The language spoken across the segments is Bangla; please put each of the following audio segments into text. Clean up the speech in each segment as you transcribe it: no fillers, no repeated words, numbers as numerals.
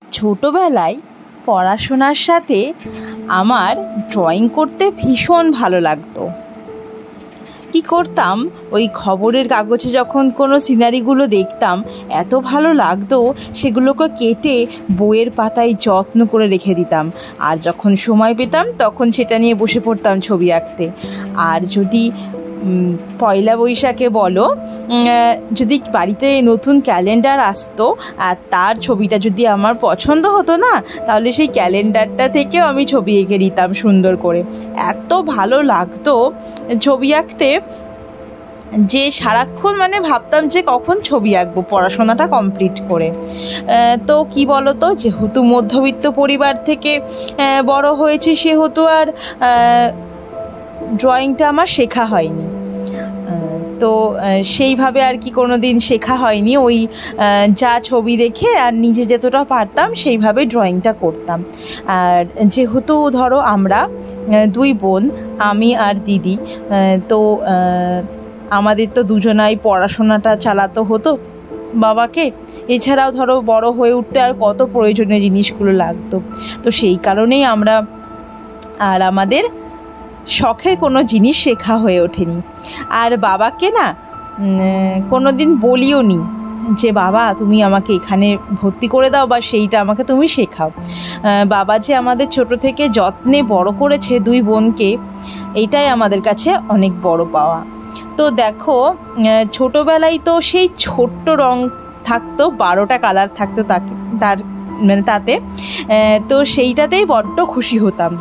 ছোটবেলায় পড়াশোনার সাথে আমার ড্রয়িং করতে ভীষণ ভালো লাগতো। কী করতাম, ওই খবরের কাগজে যখন কোনো সিনারিগুলো দেখতাম এত ভালো লাগতো, সেগুলোকে কেটে বইয়ের পাতায় যত্ন করে রেখে দিতাম। আর যখন সময় পেতাম তখন সেটা নিয়ে বসে পড়তাম ছবি আঁকতে। আর যদি পয়লা বৈশাখে বলো, যদি বাড়িতে নতুন ক্যালেন্ডার আসতো আর তার ছবিটা যদি আমার পছন্দ হতো না, তাহলে সেই ক্যালেন্ডারটা থেকেও আমি ছবি এঁকে দিতাম সুন্দর করে। এত ভালো লাগতো ছবি আঁকতে যে সারাক্ষণ ভাবতাম যে কখন ছবি আঁকবো পড়াশোনাটা কমপ্লিট করে। তো কি বলতো, যেহেতু মধ্যবিত্ত পরিবার থেকে বড় হয়েছে, সেহেতু আর ড্রয়িংটা আমার শেখা হয়নি। তো সেইভাবে আর কি কোনো দিন শেখা হয়নি। ওই যা ছবি দেখে আর নিজে যতটা পারতাম সেইভাবে ড্রয়িংটা করতাম। আর যেহেতু ধরো আমরা দুই বোন, আমি আর দিদি, তো আমাদের তো দুজনাই পড়াশোনাটা চালাতে হতো বাবাকে। এছাড়াও ধরো বড় হয়ে উঠতে আর কত প্রয়োজনীয় জিনিসগুলো লাগতো। তো সেই কারণেই আমরা আর আমাদের শখের কোনো জিনিস শেখা হয়ে ওঠেনি। আর বাবাকে না কোনো দিন বলিও নি যে বাবা তুমি আমাকে এখানে ভর্তি করে দাও বা সেইটা আমাকে তুমি শেখাও। বাবা যে আমাদের ছোট থেকে যত্নে বড় করেছে দুই বোনকে, এইটাই আমাদের কাছে অনেক বড় পাওয়া। তো দেখো, ছোটোবেলায় তো সেই ছোট্ট রং থাকতো, 12টা কালার থাকতো তাতে, তো সেইটাতেই বড্ড খুশি হতাম।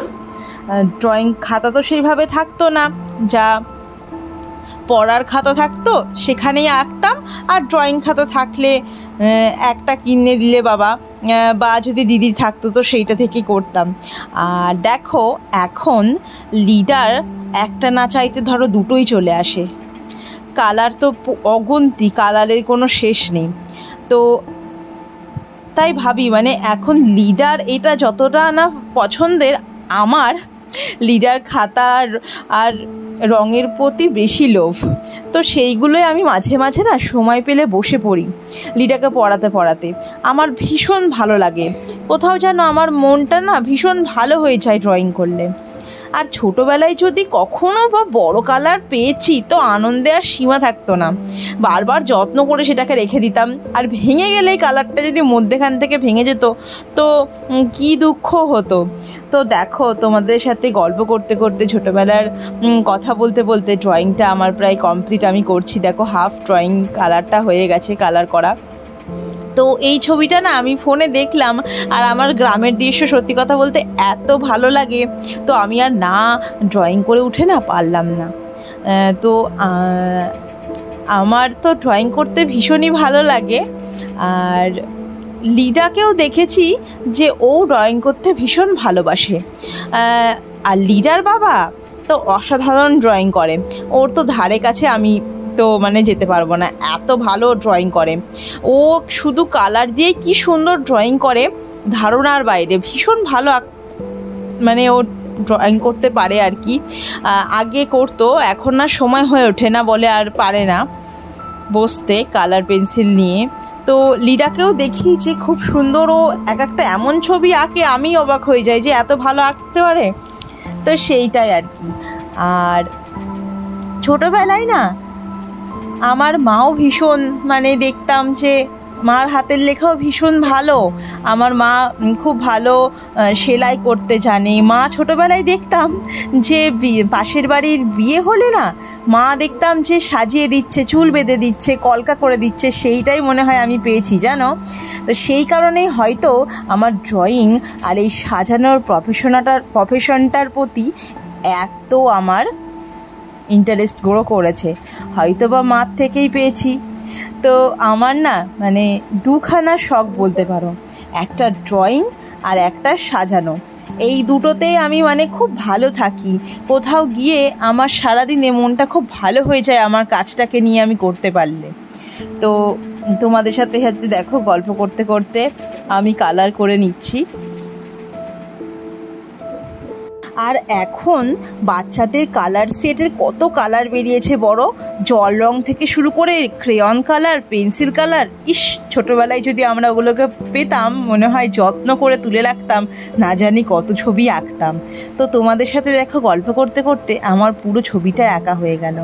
ড্রয়িং খাতা তো সেইভাবে থাকতো না, যা পড়ার খাতা থাকতো সেখানেই আঁকতাম। আর ড্রয়িং খাতা থাকলে একটা কিনে দিলে বাবা বা যদি দিদি থাকতো তো সেইটা থেকেই করতাম। আর দেখো, এখন লিডার একটা না চাইতে ধরো দুটোই চলে আসে। কালার তো অগুন্তি, কালারের কোনো শেষ নেই। তো তাই ভাবি এখন লিডার এটা যতটা না পছন্দের, আমার লিডার খাতার আর রঙের প্রতি বেশি লোভ। তো সেইগুলোই আমি মাঝে মাঝে না সময় পেলে বসে পড়ি লিডাকে পড়াতে। আমার ভীষণ ভালো লাগে, কোথাও যেন আমার মনটা না ভীষণ ভালো হয়ে যায় ড্রয়িং করলে। আর ছোটোবেলায় যদি কখনো বা বড় কালার পেয়েছি তো আনন্দে আর সীমা থাকতো না। বারবার যত্ন করে সেটাকে রেখে দিতাম। আর ভেঙে গেলেই কালারটা যদি মধ্যেখান থেকে ভেঙে যেত তো কি দুঃখ হতো। তো দেখো, তোমাদের সাথে গল্প করতে করতে ছোটোবেলার কথা বলতে বলতে ড্রয়িংটা আমার প্রায় কমপ্লিট আমি করছি। দেখো, হাফ ড্রয়িং কালারটা হয়ে গেছে, কালার করা। তো এই ছবিটা না আমি ফোনে দেখলাম, আর আমার গ্রামের দৃশ্য সত্যি কথা বলতে এত ভালো লাগে, তো আমি আর না ড্রয়িং করে উঠে না পারলাম না। তো আমার তো ড্রয়িং করতে ভীষণই ভালো লাগে। আর লিডাকেও দেখেছি যে ও ড্রয়িং করতে ভীষণ ভালোবাসে। আর লিডার বাবা তো অসাধারণ ড্রয়িং করে, ওর তো ধারে কাছে আমি তো যেতে পারবো না, এত ভালো ড্রয়িং করে ও। শুধু কালার দিয়ে কি সুন্দর ড্রয়িং করে, ধারণার বাইরে। ভীষণ ভালো ও ড্রয়িং করতে পারে আর কি। আগে করতো, এখন না সময় হয়ে ওঠে না বলে আর পারে না বসতে কালার পেন্সিল নিয়ে। তো লিডাকেও দেখি যে খুব সুন্দর, ও একটা এমন ছবি আঁকে আমি অবাক হয়ে যাই যে এত ভালো আঁকতে পারে। তো সেইটাই আর কি। আর ছোটোবেলায় না আমার মাও ভীষণ দেখতাম যে মার হাতের লেখাও ভীষণ ভালো। আমার মা খুব ভালো সেলাই করতে জানে। মা ছোটোবেলায় দেখতাম যে পাশের বাড়ির বিয়ে হলে না মা দেখতাম যে সাজিয়ে দিচ্ছে, চুল বেঁধে দিচ্ছে, কলকা করে দিচ্ছে, সেইটাই মনে হয় আমি পেয়েছি জানো। তো সেই কারণেই হয়তো আমার ড্রয়িং আর এই সাজানোর প্রফেশনটার প্রতি এত আমার ইন্টারেস্ট গ্রো করেছে, হয়তো বা মার থেকেই পেয়েছি। তো আমার না দুখানা শখ বলতে পারো, একটা ড্রয়িং আর একটা সাজানো। এই দুটোতেই আমি খুব ভালো থাকি। কোথাও গিয়ে আমার সারাদিনে মনটা খুব ভালো হয়ে যায় আমার কাজটাকে নিয়ে আমি করতে পারলে। তো তোমাদের সাথে দেখো, গল্প করতে করতে আমি কালার করে নিচ্ছি। আর এখন বাচ্চাদের কালার সেটের কত কালার বেরিয়েছে বড়, জল রং থেকে শুরু করে ক্রেয়ন কালার, পেন্সিল কালার। ইস, ছোটোবেলায় যদি আমরা ওগুলোকে পেতাম মনে হয় যত্ন করে তুলে রাখতাম, না জানি কত ছবি আঁকতাম। তো তোমাদের সাথে দেখো গল্প করতে করতে আমার পুরো ছবিটা আঁকা হয়ে গেল।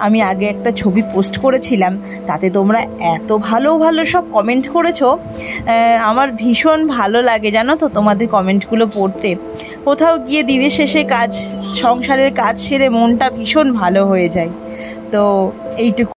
আমি আগে একটা ছবি পোস্ট করেছিলাম, তাতে তোমরা এত ভালো ভালো সব কমেন্ট করেছো, আমার ভীষণ ভালো লাগে জানো তো তোমাদের কমেন্টগুলো পড়তে। কোথাও গিয়ে দিনের শেষে সংসারের কাজ সেরে মনটা ভীষণ ভালো হয়ে যায়। তো এইটুকু।